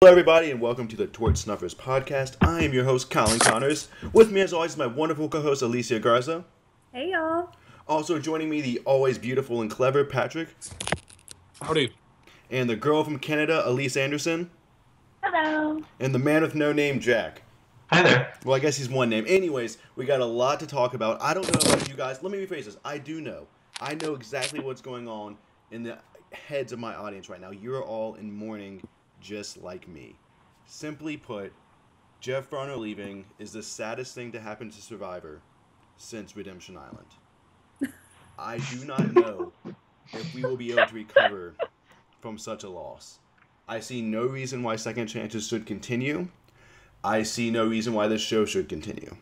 Hello, everybody, and welcome to the Torch Snuffers podcast. I am your host, Colin Connors. With me, as always, is my wonderful co-host, Alicia Garza. Hey, y'all. Also joining me, the always beautiful and clever Patrick. Howdy. And the girl from Canada, Elise Anderson. Hello. And the man with no name, Jack. Hi there. Well, I guess he's one name. Anyways, we got a lot to talk about. I don't know about you guys. Let me rephrase this. I do know. I know exactly what's going on in the heads of my audience right now. You're all in mourning just like me. Simply put, Jeff Varner leaving is the saddest thing to happen to Survivor since Redemption Island. I do not know if we will be able to recover from such a loss. I see no reason why Second Chances should continue. I see no reason why this show should continue.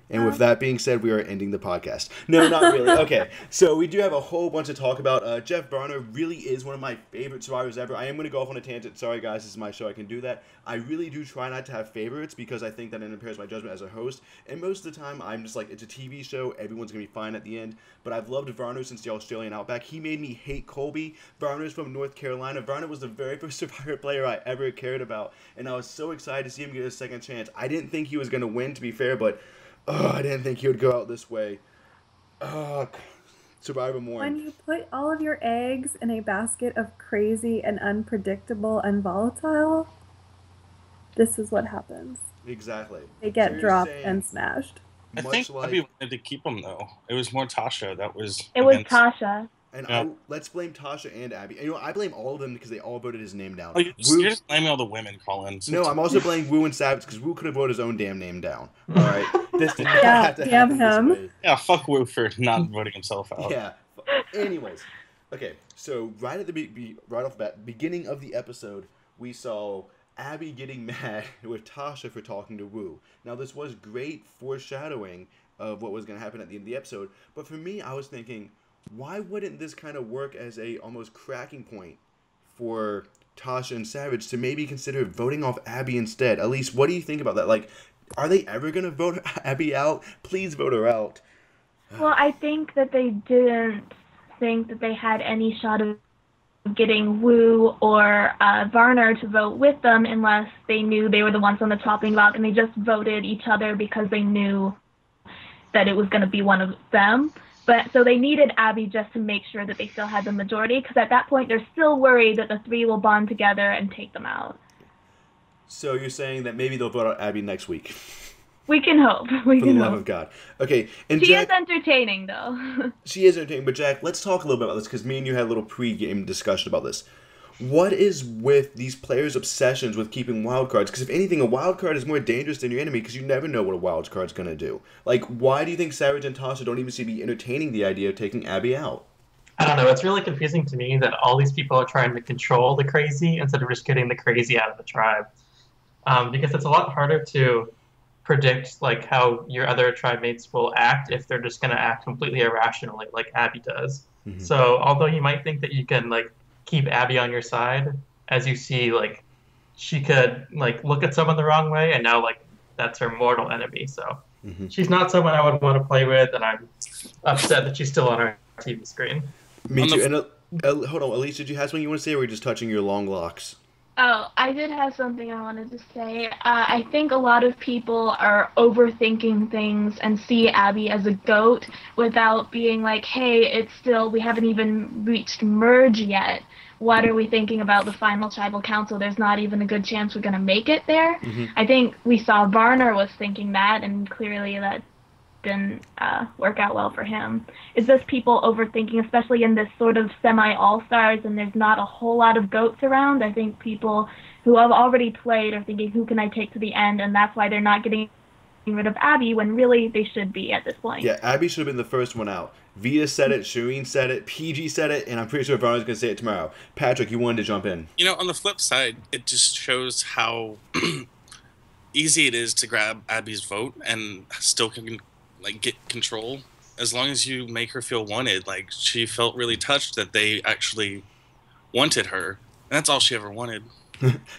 And with that being said, we are ending the podcast. No, not really. Okay, so we do have a whole bunch to talk about. Jeff Varner really is one of my favorite survivors ever. I am going to go off on a tangent. Sorry, guys. This is my show. I can do that. I really do try not to have favorites because I think that it impairs my judgment as a host. And most of the time, I'm just like, it's a TV show. Everyone's going to be fine at the end. But I've loved Varner since the Australian Outback. He made me hate Colby. Varner's from North Carolina. Varner was the very first Survivor player I ever cared about. And I was so excited to see him get a second chance. I didn't think he was going to win, to be fair, but I didn't think he would go out this way. Survivor mourn. When you put all of your eggs in a basket of crazy and unpredictable and volatile, this is what happens. Exactly. They get dropped and smashed. I think Abby wanted to keep him, though. It was more Tasha that was... It was Tasha. And let's blame Tasha and Abby. And, I blame all of them because they all voted his name down. Oh, you're just blaming all the women, Colin. No, I'm also blaming Wu and Savage because Wu could have voted his own damn name down. All right? This did not have to happen this way. Yeah, fuck Wu for not voting himself out. Yeah. Anyways. Okay, so right off the bat, beginning of the episode, we saw Abby getting mad with Tasha for talking to Wu. Now, this was great foreshadowing of what was going to happen at the end of the episode. But for me, I was thinking, why wouldn't this kind of work as a almost cracking point for Tasha and Savage to maybe consider voting off Abby instead? Elise, what do you think about that? Like, are they ever going to vote Abby out? Please vote her out. Well, I think that they didn't think that they had any shot of getting Wu or Varner to vote with them unless they knew they were the ones on the chopping block, and they just voted each other because they knew that it was going to be one of them. But so they needed Abby just to make sure that they still had the majority, because at that point they're still worried that the three will bond together and take them out. So you're saying that maybe they'll vote out Abby next week? We can hope. For the love of God. Okay. And she Jack, is entertaining, though. She is entertaining, but Jack, let's talk a little bit about this, because me and you had a little pre-game discussion about this. What is with these players' obsessions with keeping wild cards? Because if anything, a wild card is more dangerous than your enemy because you never know what a wild card's going to do. Like, why do you think Savage and Tasha don't even seem to be entertaining the idea of taking Abby out? I don't know. It's really confusing to me that all these people are trying to control the crazy instead of just getting the crazy out of the tribe. Because it's a lot harder to predict like how your other tribe mates will act if they're just going to act completely irrationally like Abby does. Mm-hmm. So although you might think that you can like keep Abby on your side, as you see, like, she could, like, look at someone the wrong way, and now, like, that's her mortal enemy, so she's not someone I would want to play with, and I'm upset that she's still on our TV screen. Me too. And, hold on, Elise, did you have something you want to say, or were you just touching your long locks? Oh, I did have something I wanted to say. I think a lot of people are overthinking things and see Abby as a goat without being like, hey, we haven't even reached merge yet. What are we thinking about the final tribal council? There's not even a good chance we're going to make it there. Mm-hmm. I think we saw Varner was thinking that, and clearly that didn't work out well for him. It's just people overthinking, especially in this sort of semi-all-stars, and there's not a whole lot of goats around. I think people who have already played are thinking, who can I take to the end, and that's why they're not getting rid of Abby, when really they should be at this point. Yeah, Abby should have been the first one out. Vita said it, Shireen said it, PG said it, and I'm pretty sure Varner's going to say it tomorrow. Patrick, you wanted to jump in. On the flip side, it just shows how easy it is to grab Abby's vote and still can get control as long as you make her feel wanted. Like, she felt really touched that they actually wanted her, and that's all she ever wanted.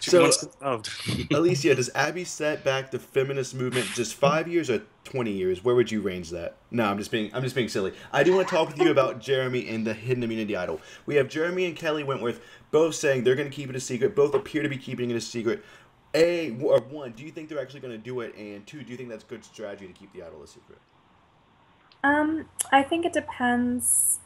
She So, wants to be loved. Alicia, does Abby set back the feminist movement just 5 years or 20 years? Where would you range that? No, I'm just being silly. I do want to talk with you about Jeremy and the hidden immunity idol. We have Jeremy and Kelly Wentworth both saying they're going to keep it a secret. Both appear to be keeping it a secret. One, do you think they're actually going to do it? And two, do you think that's good strategy to keep the idol a secret? I think it depends.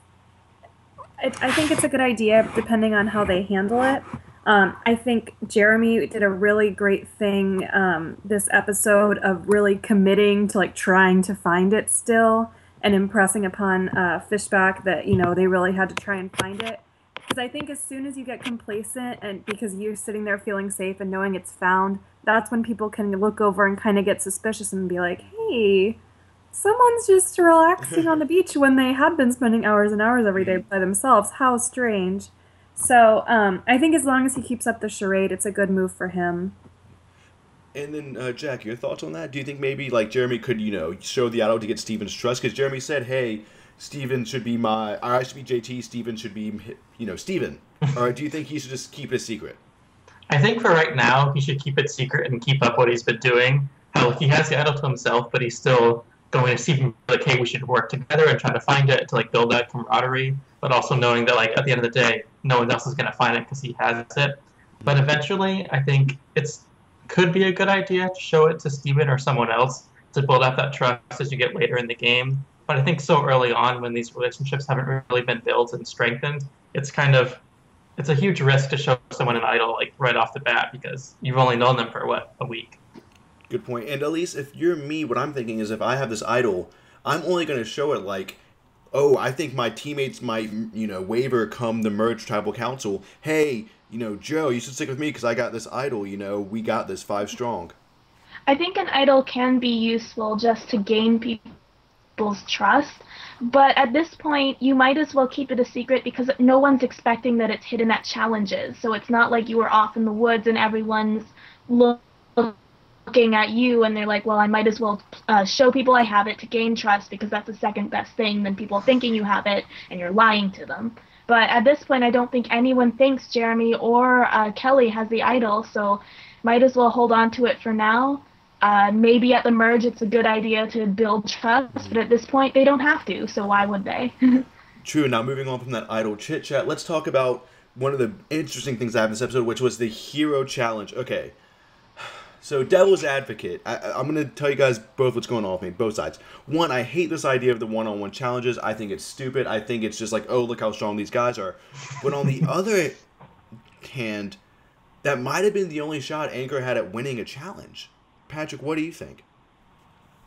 I think it's a good idea depending on how they handle it. I think Jeremy did a really great thing this episode of really committing to like trying to find it still and impressing upon Fishback that they really had to try and find it. Because I think as soon as you get complacent and because you're sitting there feeling safe and knowing it's found, that's when people can look over and kind of get suspicious and be like, hey, someone's just relaxing on the beach when they had been spending hours and hours every day by themselves. How strange. So I think as long as he keeps up the charade, it's a good move for him. And then, Jack, your thoughts on that? Do you think maybe like Jeremy could, show the idol to get Steven's trust? Because Jeremy said, "Hey, Steven should be I should be JT. Steven should be, Steven." Or do you think he should just keep it a secret? I think for right now, he should keep it secret and keep up what he's been doing. How he has the idol to himself, but he's still going to Steven like, "Hey, we should work together and try to find it to like build that camaraderie." But also knowing that like at the end of the day, no one else is going to find it because he has it. But eventually, I think could be a good idea to show it to Steven or someone else to build up that trust as you get later in the game. But I think so early on, when these relationships haven't really been built and strengthened, it's a huge risk to show someone an idol like right off the bat because you've only known them for a week. Good point. And Elise, if you're me, what I'm thinking is if I have this idol, I'm only going to show it like, oh, I think my teammates might, waver come the merge tribal council. Hey, Joe, you should stick with me because I got this idol. We got this 5 strong. I think an idol can be useful just to gain people's trust, but at this point, you might as well keep it a secret because no one's expecting that it's hidden at challenges. So it's not like you were off in the woods and everyone's looking at you and they're like, well, I might as well show people I have it to gain trust because that's the second best thing than people thinking you have it and you're lying to them. But at this point, I don't think anyone thinks Jeremy or Kelly has the idol, so might as well hold on to it for now. Maybe at the merge, it's a good idea to build trust, but at this point, they don't have to, so why would they? True. Now, moving on from that idol chit-chat, let's talk about one of the interesting things I have in this episode, which was the hero challenge. Okay. So, Devil's Advocate, I'm going to tell you guys both what's going on with me, both sides. One, I hate this idea of the one-on-one challenges. I think it's stupid. I think it's just like, oh, look how strong these guys are. But on the other hand, that might have been the only shot Anchor had at winning a challenge. Patrick, what do you think?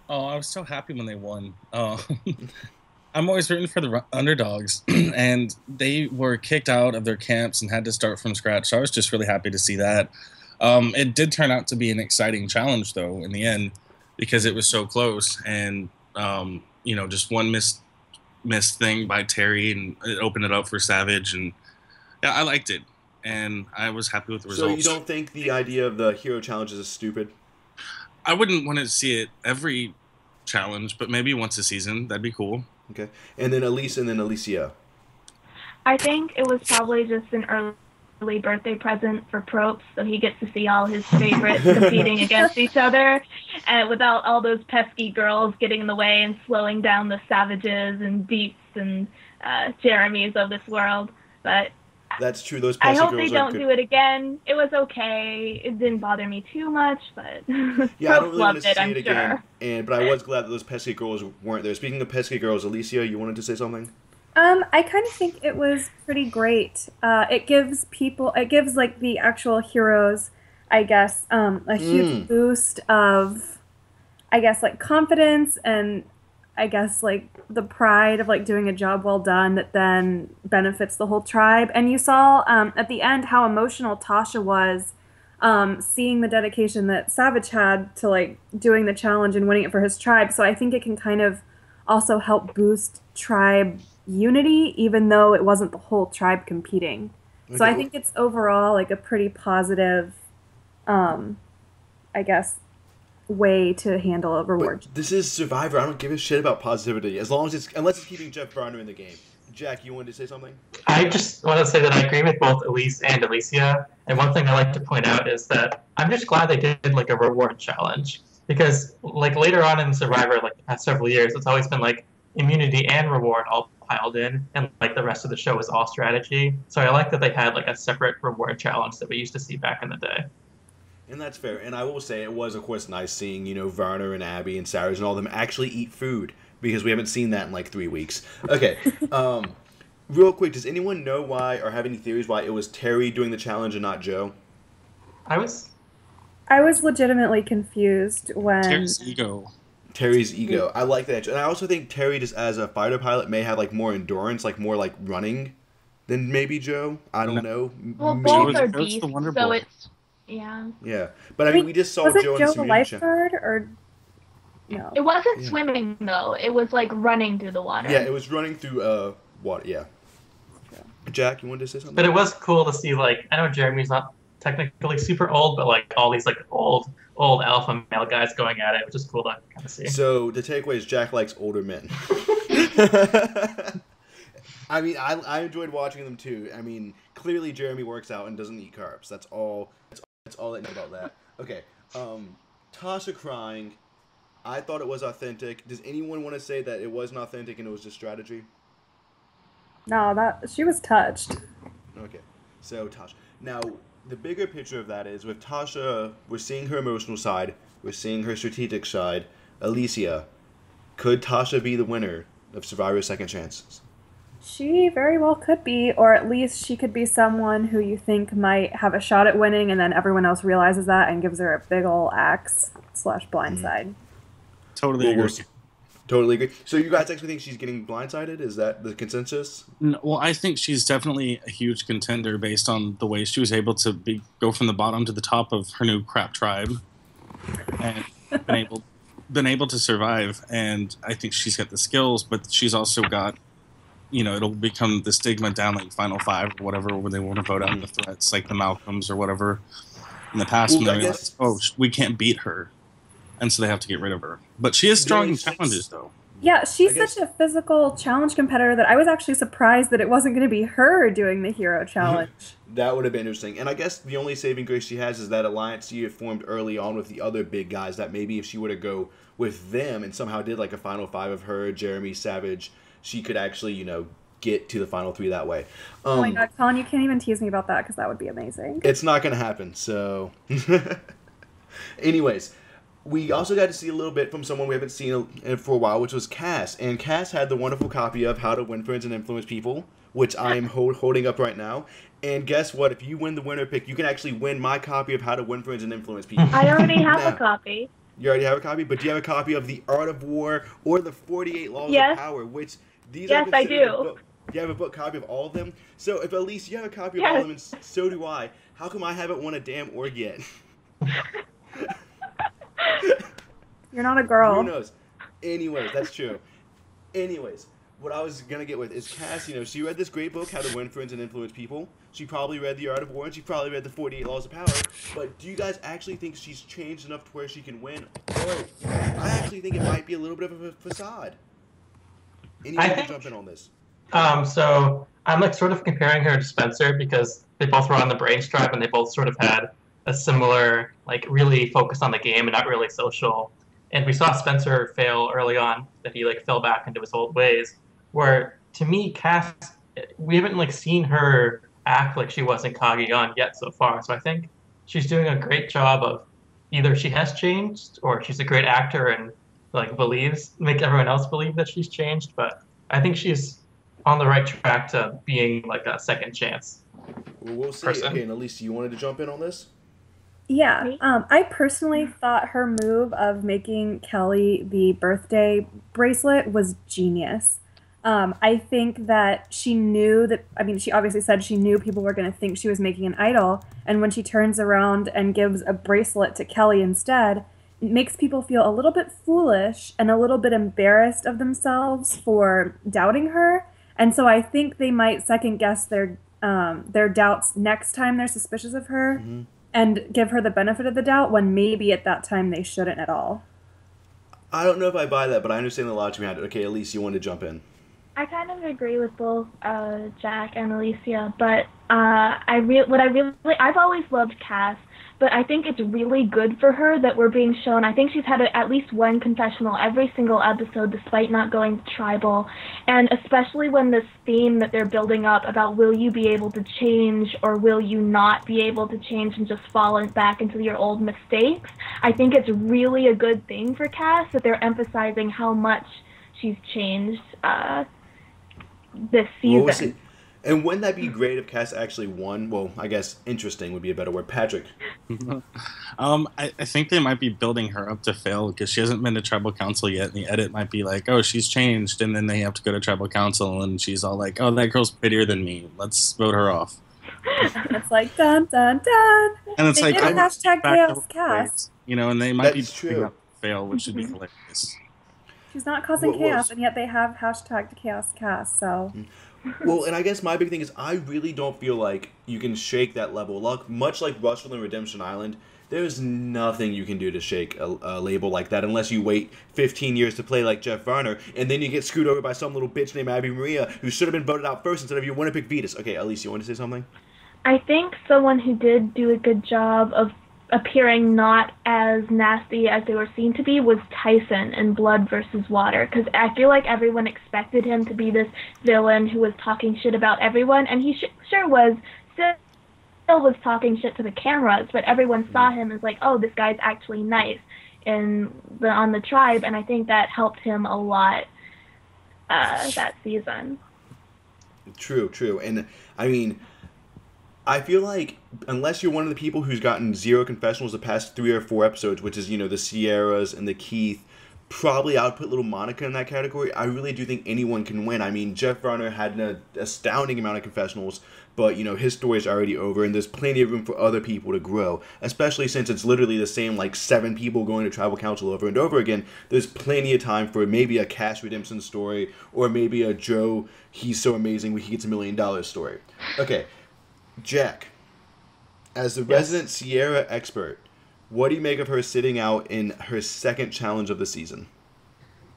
Oh, I was so happy when they won. I'm always rooting for the underdogs, and they were kicked out of their camps and had to start from scratch. So I was just really happy to see that. It did turn out to be an exciting challenge, though, in the end, because it was so close. And, just one missed thing by Terry, and it opened it up for Savage. And, yeah, I liked it. And I was happy with the results. So you don't think the idea of the hero challenges is stupid? I wouldn't want to see it every challenge, but maybe once a season. That'd be cool. Okay. And then Elise and then Alicia. I think it was probably just an early birthday present for Probst, so he gets to see all his favorites competing against each other, and without all those pesky girls getting in the way and slowing down the Savages and Deeps and Jeremys of this world. But that's true. Those I pesky hope girls they don't do it again. It was okay. It didn't bother me too much, but yeah, I don't really want to see I'm it again. But I was glad that those pesky girls weren't there. Speaking of pesky girls, Alicia, you wanted to say something? I kind of think it was pretty great. It gives like the actual heroes, I guess, a huge boost of, I guess, like confidence and I guess like the pride of like doing a job well done that then benefits the whole tribe. And you saw at the end how emotional Tasha was seeing the dedication that Savage had to like doing the challenge and winning it for his tribe. So I think it can kind of also help boost tribe unity, even though it wasn't the whole tribe competing. Okay. So I think it's overall like a pretty positive, I guess, way to handle a reward. But this is Survivor. I don't give a shit about positivity unless it's keeping Jeff Varner in the game. Jack, you wanted to say something? I just want to say that I agree with both Elise and Alicia. And one thing I like to point out is that I'm just glad they did like a reward challenge, because like later on in Survivor, like the past several years, it's always been like immunity and reward all piled in, and like the rest of the show is all strategy. So I like that they had like a separate reward challenge that we used to see back in the day. And that's fair. And I will say it was, of course, nice seeing, Varner and Abby and Sarah and all of them actually eat food, because we haven't seen that in like 3 weeks. Okay. Real quick, does anyone know why, or have any theories why it was Terry doing the challenge and not Joe? I was legitimately confused when Terry's ego. Terry's ego. I like that. And I also think Terry, just as a fighter pilot, may have like more endurance, like more like running than maybe Joe. I don't know. Well, Maybe. both are Joe's the beasts, Wonder so Boy. it's yeah. Yeah. But I mean, we just saw wasn't Joe in Joe the the simulation lifeguard or no? It wasn't Yeah. swimming though. It was like running through the water. Yeah, it was running through water. Yeah. Jack, you wanted to say something? But it was cool to see, like, I know Jeremy's not technically super old, but like all these like old alpha male guys going at it, which is cool to kind of see. So the takeaway is Jack likes older men. I mean, I enjoyed watching them too. I mean, clearly Jeremy works out and doesn't eat carbs. That's all I know about that. Okay. Tasha crying. I thought it was authentic. Does anyone want to say that it wasn't authentic and it was just strategy? No, that she was touched. Okay. So Tasha. Now, the bigger picture of that is with Tasha, we're seeing her emotional side. We're seeing her strategic side. Alicia, could Tasha be the winner of Survivor Second Chances? She very well could be, or at least she could be someone who you think might have a shot at winning, and then everyone else realizes that and gives her a big ol' axe / blindside. Totally agree. Totally agree. So you guys actually think she's getting blindsided? Is that the consensus? No, well, I think she's definitely a huge contender based on the way she was able to go from the bottom to the top of her new crap tribe, and been able to survive. And I think she's got the skills, but she's also got, it'll become the stigma down like Final Five or whatever, where they want to vote out the threats, like the Malcolms or whatever in the past, when they realize, we can't beat her. And so they have to get rid of her. But she is strong in challenges, though. Yeah, she's such a physical challenge competitor that I was actually surprised that it wasn't going to be her doing the hero challenge. That would have been interesting. And I guess the only saving grace she has is that alliance she had formed early on with the other big guys, that maybe if she were to go with them and somehow did like a Final Five of her, Jeremy, Savage, she could actually, get to the final three that way. Oh my god, Colin, you can't even tease me about that because that would be amazing. It's not going to happen, so... Anyways... We also got to see a little bit from someone we haven't seen for a while, which was Cass. And Cass had the wonderful copy of How to Win Friends and Influence People, which I am holding up right now. And guess what? If you win the winner pick, you can actually win my copy of How to Win Friends and Influence People. I already have a copy. You already have a copy? But do you have a copy of The Art of War or The 48 Laws of Power? Which these are I do. You have a book copy of all of them? So if at least you have a copy of all of them, and so do I, how come I haven't won a damn org yet? You're not a girl. Who knows? Anyways, that's true. Anyways, what I was going to get with is Cass, she read this great book, How to Win Friends and Influence People. She probably read The Art of War, and she probably read The 48 Laws of Power. But do you guys actually think she's changed enough to where she can win? Or I actually think it might be a little bit of a facade. Anyone can jump in on this? So I'm like sort of comparing her to Spencer because they both were on the Brains Tribe and they both sort of had a similar, like, really focused on the game and not really social. And we saw Spencer fail early on, that he like fell back into his old ways. Where to me, Cass, we haven't like seen her act like she was in Kageon yet so far. So I think she's doing a great job of either she has changed or she's a great actor and like make everyone else believe that she's changed. But I think she's on the right track to being like a second chance. Well, we'll see. Person. Okay, and Elise, you wanted to jump in on this? Yeah, I personally thought her move of making Kelly the birthday bracelet was genius. I think that she knew that, she obviously said she knew people were going to think she was making an idol, and when she turns around and gives a bracelet to Kelly instead, it makes people feel a little bit foolish and a little bit embarrassed of themselves for doubting her, and so I think they might second guess their doubts next time they're suspicious of her. Mm-hmm. And give her the benefit of the doubt when maybe at that time they shouldn't at all. I don't know if I buy that, but I understand the logic behind it. Okay, Elise, you want to jump in? I kind of agree with both Jack and Alicia, but I've always loved Cass, but I think it's really good for her that we're being shown. I think she's had at least one confessional every single episode, despite not going to tribal, and especially when this theme that they're building up about will you be able to change or will you not be able to change and just fall back into your old mistakes. I think it's really a good thing for Cass that they're emphasizing how much she's changed this season. And wouldn't that be great if Cass actually won? Well, I guess interesting would be a better word. Patrick. I think they might be building her up to fail because she hasn't been to tribal council yet. And the edit might be like, oh, she's changed. And then they have to go to tribal council and she's all like, oh, that girl's prettier than me. Let's vote her off. It's like, dun, dun, dun. And it's they like, did hashtag chaos cast. You know, and they might That's be building true. up to fail, which would be hilarious. She's not causing chaos, and yet they have hashtag chaos cast, so... Well, and I guess my big thing is I really don't feel like you can shake that level of luck. Much like Russell and Redemption Island, there's nothing you can do to shake a label like that unless you wait 15 years to play like Jeff Varner, and then you get screwed over by some little bitch named Abby Maria who should have been voted out first instead of your Winnipeg Vetus. Okay, Elise, you want to say something? I think someone who did do a good job of appearing not as nasty as they were seen to be was Tyson in Blood versus Water, because I feel like everyone expected him to be this villain who was talking shit about everyone, and he sure was, still was talking shit to the cameras, but everyone saw him as like, oh, this guy's actually nice on the tribe, and I think that helped him a lot that season. True. And, I mean, I feel like unless you're one of the people who's gotten 0 confessionals the past 3 or 4 episodes, which is, the Sierras and the Keith, probably I would put little Monica in that category. I really do think anyone can win. I mean, Jeff Varner had an astounding amount of confessionals, but, his story is already over, and there's plenty of room for other people to grow, especially since it's literally the same, 7 people going to tribal council over and over again. There's plenty of time for maybe a Cash Redemption story, or maybe a Joe, he's so amazing, he gets $1 million story. Okay. Jack, as the resident Sierra expert, what do you make of her sitting out in her second challenge of the season?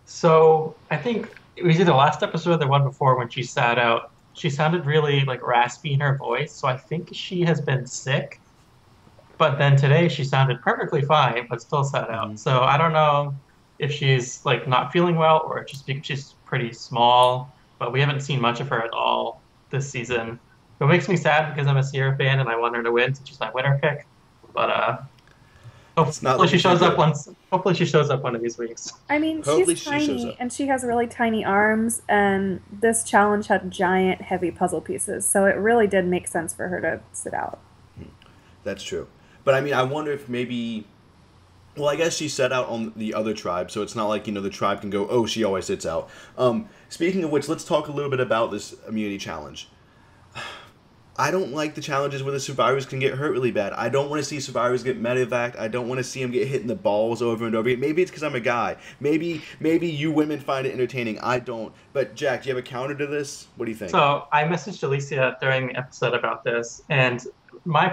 So I think it was either the last episode or the one before when she sat out. She sounded really raspy in her voice, so I think she has been sick. But then today she sounded perfectly fine, but still sat out. So I don't know if she's not feeling well or just because she's pretty small. But we haven't seen much of her at all this season. It makes me sad because I'm a Sierra fan and I want her to win since she's my winner pick. But hopefully she shows up Hopefully she shows up one of these weeks. I mean, she's tiny and she has really tiny arms, and this challenge had giant, heavy puzzle pieces, so it really did make sense for her to sit out. That's true. But I mean, I wonder if maybe. Well, I guess she sat out on the other tribe, so it's not like the tribe can go, oh, she always sits out. Speaking of which, let's talk a little bit about this immunity challenge. I don't like the challenges where the survivors can get hurt really bad. I don't want to see survivors get medevaced. I don't want to see them get hit in the balls over and over again. Maybe it's because I'm a guy. Maybe you women find it entertaining. I don't. But Jack, do you have a counter to this? What do you think? So I messaged Alicia during the episode about this, and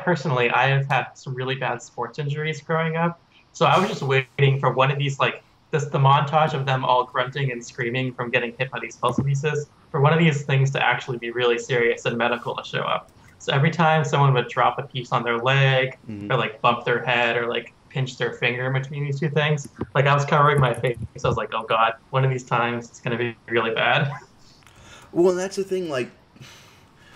personally, I have had some really bad sports injuries growing up. So I was just waiting for one of these, the montage of them all grunting and screaming from getting hit by these puzzle pieces, for one of these things to actually be really serious and medical to show up. So every time someone would drop a piece on their leg, or bump their head, or pinch their finger in between these two things, I was covering my face. I was like, oh god, one of these times it's going to be really bad. Well, and that's the thing,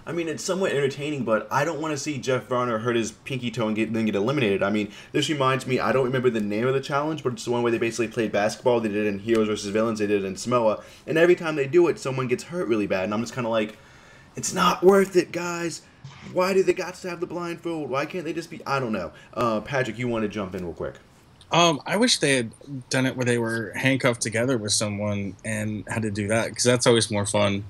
I mean, it's somewhat entertaining, but I don't want to see Jeff Varner hurt his pinky toe and then get eliminated. I mean, this reminds me, I don't remember the name of the challenge, but it's the one where they basically played basketball. They did it in Heroes vs. Villains. They did it in Samoa. And every time they do it, someone gets hurt really bad. And I'm just kind of like, it's not worth it, guys. Why do they got to have the blindfold? Why can't they just be... I don't know. Patrick, you want to jump in real quick. I wish they had done it where they were handcuffed together with someone and had to do that, because that's always more fun.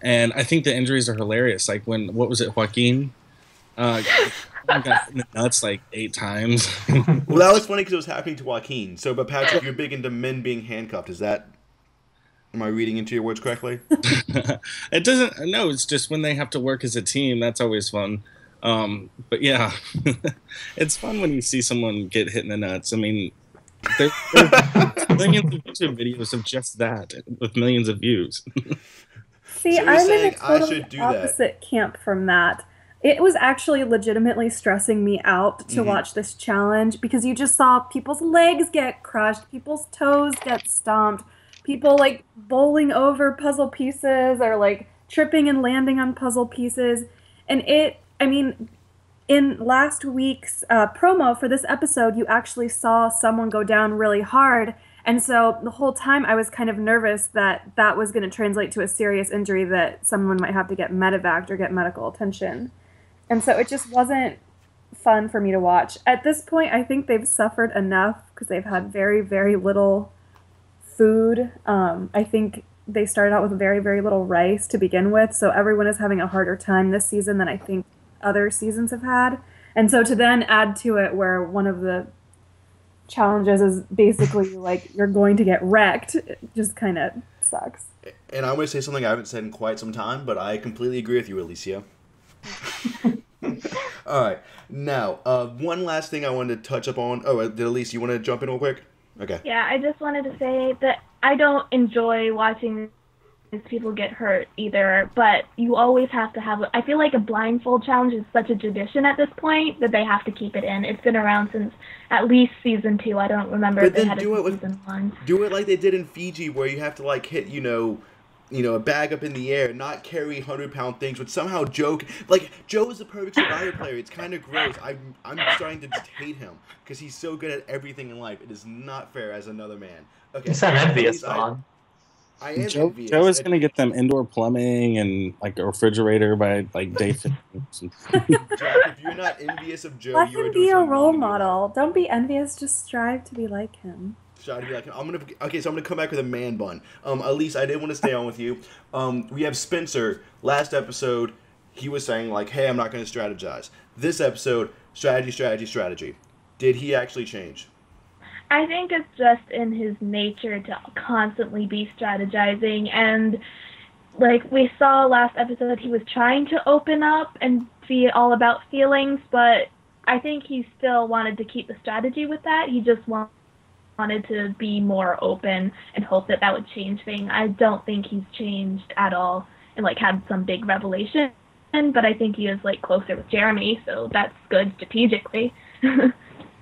And I think the injuries are hilarious. What was it, Joaquin? Got in the nuts 8 times. Well, that was funny because it was happening to Joaquin. So, but Patrick, you're big into men being handcuffed. Is that... Am I reading into your words correctly? It doesn't... No, it's just when they have to work as a team. That's always fun. But yeah, it's fun when you see someone get hit in the nuts. I mean, there's millions of YouTube videos of just that with millions of views. See, So you're I'm in saying the I totally should do that? opposite camp from that. It was actually legitimately stressing me out to watch this challenge because you just saw people's legs get crushed, people's toes get stomped, people like bowling over puzzle pieces or like tripping and landing on puzzle pieces. And I mean, in last week's promo for this episode, you actually saw someone go down really hard. And so the whole time I was kind of nervous that that was going to translate to a serious injury that someone might have to get medevaced or get medical attention. And so it just wasn't fun for me to watch. At this point, I think they've suffered enough because they've had very, very little food. I think they started out with very, very little rice to begin with. So everyone is having a harder time this season than I think other seasons have had. And so to then add to it where one of the challenges is basically like you're going to get wrecked, it just kind of sucks. And I'm going to say something I haven't said in quite some time, but I completely agree with you, Alicia. All right. Now, one last thing I wanted to touch up on. Oh, did Elise, you want to jump in real quick? Okay. Yeah, I just wanted to say that I don't enjoy watching people get hurt either, but you always have to have, I feel like a blindfold challenge is such a tradition at this point that they have to keep it in. It's been around since at least season 2. I don't remember if they had season 1. Do it like they did in Fiji where you have to like hit, a bag up in the air, not carry 100-pound things, but somehow Joe is the perfect Survivor player. It's kind of gross. I'm starting to just hate him because he's so good at everything in life. It is not fair as another man. Okay. You sound envious, Don. I am Joe envious. is going to get them indoor plumbing and like a refrigerator by like day 15. Jack, if you're not envious of Joe, Let you are him doing be a something role wrong in your life. model. Don't be envious. Just strive to be like him. So I'm gonna come back with a man bun. Elise, I did want to stay on with you. We have Spencer. Last episode, he was saying like, "Hey, I'm not gonna strategize." This episode, strategy. Did he actually change? I think it's just in his nature to constantly be strategizing, and like we saw last episode, he was trying to open up and be all about feelings, but I think he still wanted to keep the strategy with that. He just wanted to be more open and hope that would change things. I don't think he's changed at all and like had some big revelation, but I think he is like closer with Jeremy, so that's good strategically.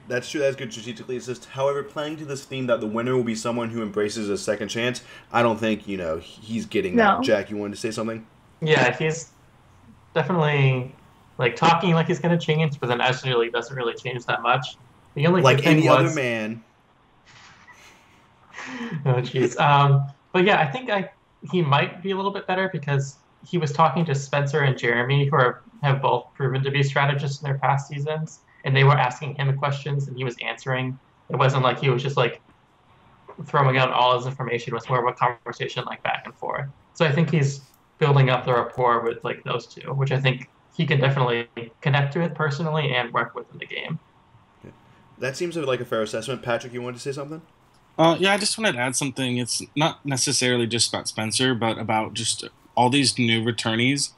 That's true. That's good strategically. It's just, however, playing to this theme that the winner will be someone who embraces a second chance. I don't think he's getting that. Jack, you wanted to say something? Yeah, he's definitely like talking like he's gonna change, but then actually doesn't really change that much. The only like good thing any other man. Oh jeez. But yeah, I think he might be a little bit better because he was talking to Spencer and Jeremy, who have both proven to be strategists in their past seasons, and they were asking him questions and he was answering. It wasn't like he was just like throwing out all his information. It was more of a conversation like back and forth. So I think he's building up the rapport with like those two, which I think he can definitely connect to it personally and work with in the game. That seems like a fair assessment. Patrick, you wanted to say something? Yeah, I just wanted to add something. It's not necessarily just about Spencer, but about just all these new returnees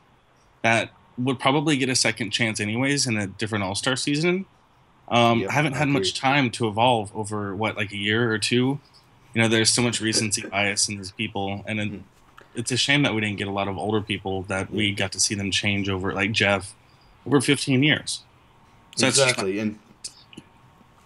that would probably get a second chance anyways in a different All-Star season. I haven't had much time to evolve over, like a year or two. There's so much recency bias in these people, and it's a shame that we didn't get a lot of older people that we got to see them change over, like Jeff, over 15 years. So exactly,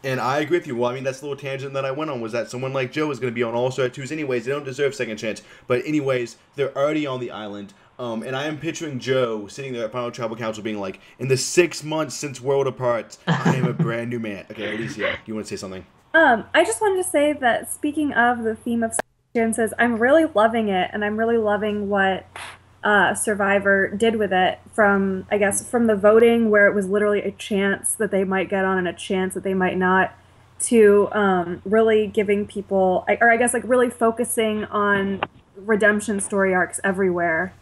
and I agree with you. Well, I mean, that's the little tangent that I went on, was that someone like Joe is going to be on All-Star 2s anyways. They don't deserve second chance. But anyways, they're already on the island. And I am picturing Joe sitting there at Final Tribal Council being like, in the 6 months since World Apart, I am a brand new man. Okay, Alicia, you want to say something? I just wanted to say that speaking of the theme of second chances, I'm really loving it, and I'm really loving what Survivor did with it from the voting where it was literally a chance that they might get on and a chance that they might not, to really giving people, really focusing on redemption story arcs everywhere.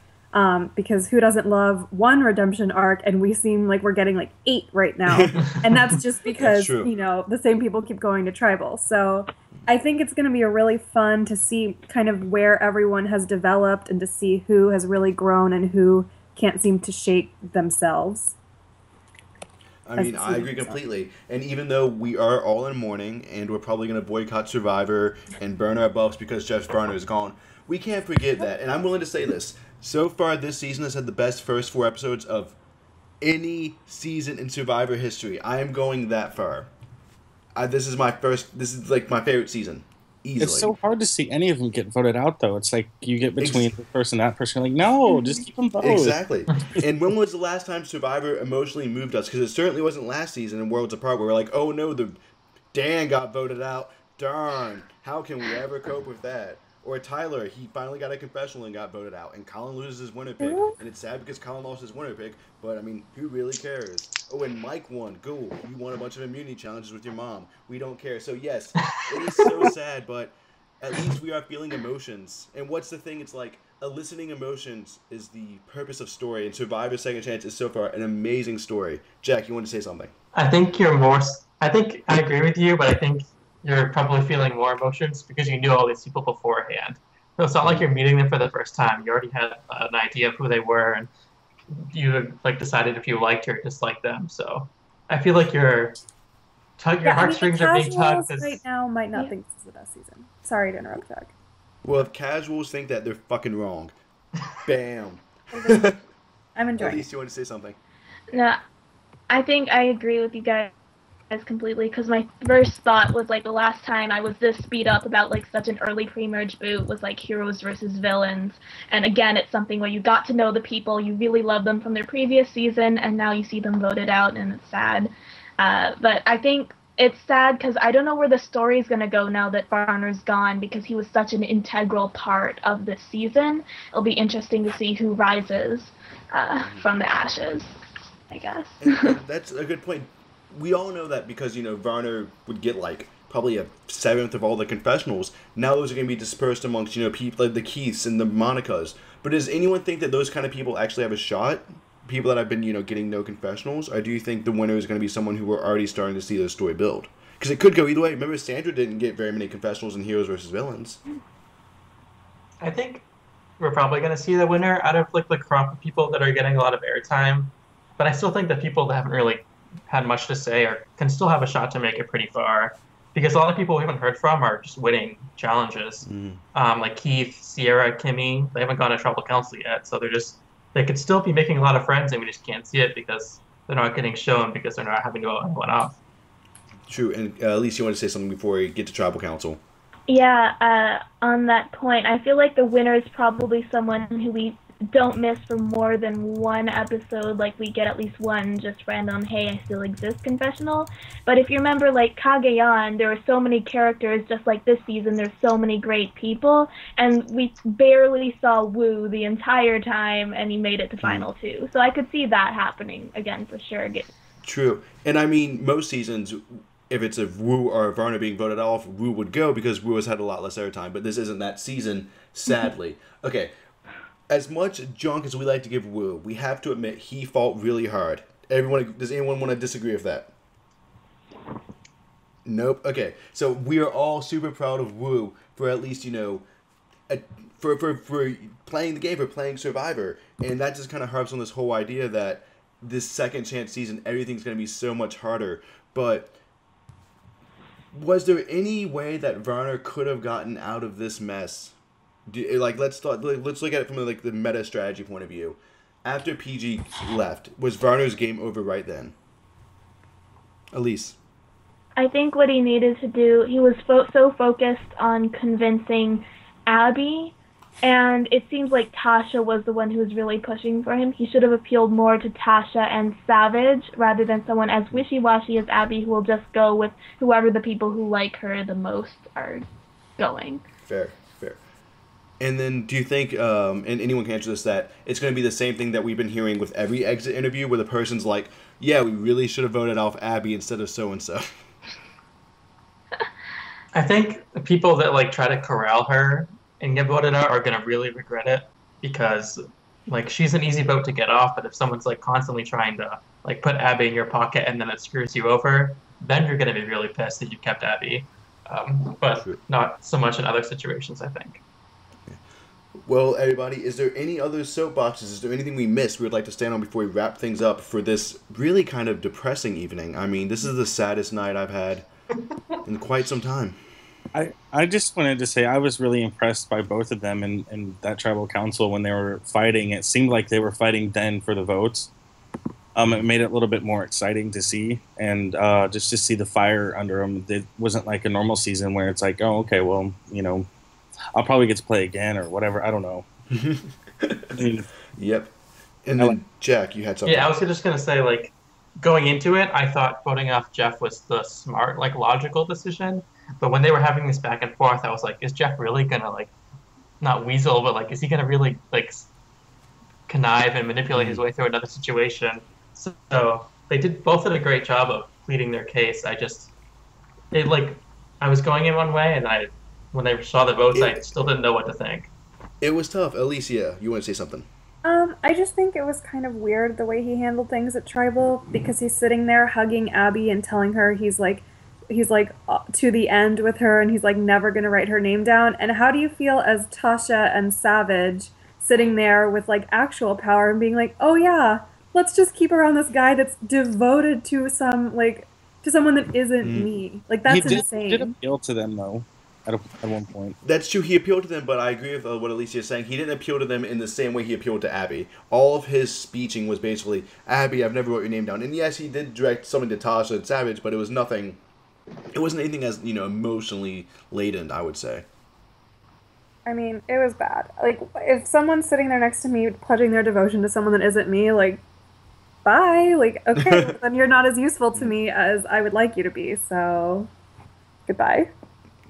Because who doesn't love one redemption arc, and we seem like we're getting like 8 right now. And that's just because, the same people keep going to tribal. So I think it's going to be really fun to see kind of where everyone has developed and to see who has really grown and who can't seem to shake themselves. I mean, I agree completely. And even though we are all in mourning and we're probably going to boycott Survivor and burn our buffs because Jeff Barner is gone, we can't forget that. And I'm willing to say this. So far, this season has had the best first 4 episodes of any season in Survivor history. I am going that far. This is like my favorite season. Easily. It's so hard to see any of them get voted out, though. It's like you get between this person and that person. You're like, no, just keep them both. Exactly. And when was the last time Survivor emotionally moved us? Because it certainly wasn't last season in Worlds Apart where we're like, oh no, Dan got voted out. Darn. How can we ever cope with that? Or Tyler, he finally got a confessional and got voted out. And Colin loses his winner pick. And it's sad because Colin lost his winner pick. But, I mean, who really cares? Oh, and Mike won. Go. You won a bunch of immunity challenges with your mom. We don't care. So, yes, it is so sad, but at least we are feeling emotions. And what's the thing? It's like eliciting emotions is the purpose of story. And Survivor Second Chance is so far an amazing story. Jack, you want to say something? I think I agree with you, but I think you're probably feeling more emotions because you knew all these people beforehand. So it's not like you're meeting them for the first time. You already had an idea of who they were, and you like decided if you liked or disliked them. So I feel like your heartstrings are being tugged. Right now might not think this is the best season. Sorry to interrupt, Jack. Well, if casuals think that, they're fucking wrong. Bam. I'm enjoying. Elise, you want to say something? No, I think I agree with you guys completely, because my first thought was like the last time I was this speed up about like such an early pre-merge boot was like heroes versus villains, and again it's something where you got to know the people, you really love them from their previous season, and now you see them voted out and it's sad. But I think it's sad because I don't know where the story is going to go now that Varner's gone, because he was such an integral part of this season. It'll be interesting to see who rises from the ashes, I guess. And that's a good point. We all know that because, Varner would get, like, probably a 7th of all the confessionals. Now those are going to be dispersed amongst, people like the Keiths and the Monicas. But does anyone think that those kind of people actually have a shot? People that have been, getting no confessionals? Or do you think the winner is going to be someone who we're already starting to see their story build? Because it could go either way. Remember, Sandra didn't get very many confessionals in Heroes versus Villains. I think we're probably going to see the winner out of, like, the crop of people that are getting a lot of airtime. But I still think that people that haven't really had much to say or can still have a shot to make it pretty far, because a lot of people we haven't heard from are just winning challenges. Like Keith, Sierra, Kimmy, they haven't gone to tribal council yet, so they could still be making a lot of friends, and we just can't see it because they're not getting shown, because they're not having to vote anyone off. True. And Elise, you want to say something before we get to tribal council? Yeah, on that point, I feel like the winner is probably someone who we don't miss for more than one episode. Like, we get at least one just random, hey, I still exist confessional. But if you remember, like, Kagayan, there were so many characters, just like this season, there's so many great people, and we barely saw Wu the entire time, and he made it to Final 2. So I could see that happening again for sure. True. And I mean, most seasons, if it's a Wu or a Varner being voted off, Wu would go because Wu has had a lot less airtime. But this isn't that season, sadly. Okay. As much junk as we like to give Wu, we have to admit he fought really hard. Does anyone want to disagree with that? Nope. Okay. So we are all super proud of Wu for at least, for playing the game, for playing Survivor. And that just kind of harps on this whole idea that this second chance season, everything's going to be so much harder. But was there any way that Varner could have gotten out of this mess? Let's look at it from the meta strategy point of view. After PG left, was Varner's game over right then? Elise. I think what he needed to do, he was so focused on convincing Abby, and it seems like Tasha was the one who was really pushing for him. He should have appealed more to Tasha and Savage rather than someone as wishy-washy as Abby, who will just go with whoever the people who like her the most are going. Fair. And then do you think, and anyone can answer this, that it's going to be the same thing that we've been hearing with every exit interview where the person's like, yeah, we really should have voted off Abby instead of so-and-so? I think the people that try to corral her and get voted out are going to really regret it, because she's an easy vote to get off, but if someone's constantly trying to put Abby in your pocket and then it screws you over, then you're going to be really pissed that you kept Abby. But not so much in other situations, I think. Well, everybody, is there any other soapboxes? Is there anything we missed we would like to stand on before we wrap things up for this really kind of depressing evening? I mean, this is the saddest night I've had in quite some time. I just wanted to say I was really impressed by both of them in that tribal council when they were fighting. It seemed like they were fighting then for the votes. It made it a little bit more exciting to see, and just to see the fire under them. It wasn't like a normal season where it's like, oh, okay, well, I'll probably get to play again or whatever. I don't know. I mean, Yep. And then, Jack, you had something. Yeah, I was just gonna say, like, going into it, I thought voting off Jeff was the smart, like, logical decision. But when they were having this back and forth, I was like, is Jeff really gonna, like, not weasel, but, like, is he gonna really, like, connive and manipulate his way through another situation? So they both did a great job of pleading their case. I was going in one way, and when they saw the votes, I still didn't know what to think. It was tough. Alicia, you want to say something? I just think it was kind of weird the way he handled things at Tribal, because he's sitting there hugging Abby and telling her he's like to the end with her, and he's like never gonna write her name down. And how do you feel as Tasha and Savage sitting there with like actual power and being like, oh yeah, let's just keep around this guy that's devoted to someone that isn't me. Like, that's insane. He did appeal to them though. At one point. That's true. He appealed to them, but I agree with what Alicia is saying. He didn't appeal to them in the same way he appealed to Abby. All of his speeching was basically, Abby, I've never wrote your name down. And yes, he did direct something to Tasha and Savage, but it wasn't anything as, emotionally laden, I would say. I mean, it was bad. Like, if someone's sitting there next to me pledging their devotion to someone that isn't me, like, bye. Like, okay, then you're not as useful to me as I would like you to be, so goodbye.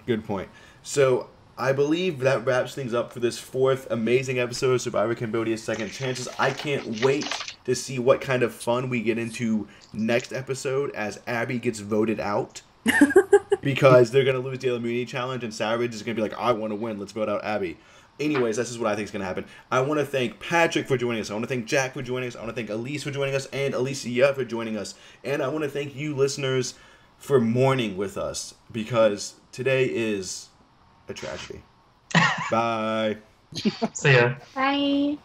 Good point. So, I believe that wraps things up for this fourth amazing episode of Survivor Cambodia Second Chances. I can't wait to see what kind of fun we get into next episode as Abby gets voted out. Because they're going to lose the immunity challenge, and Savage is going to be like, I want to win, let's vote out Abby. Anyways, this is what I think is going to happen. I want to thank Patrick for joining us. I want to thank Jack for joining us. I want to thank Elise for joining us, and Alicia for joining us. And I want to thank you listeners for mourning with us, because today is a tragedy. Bye. See ya. Bye.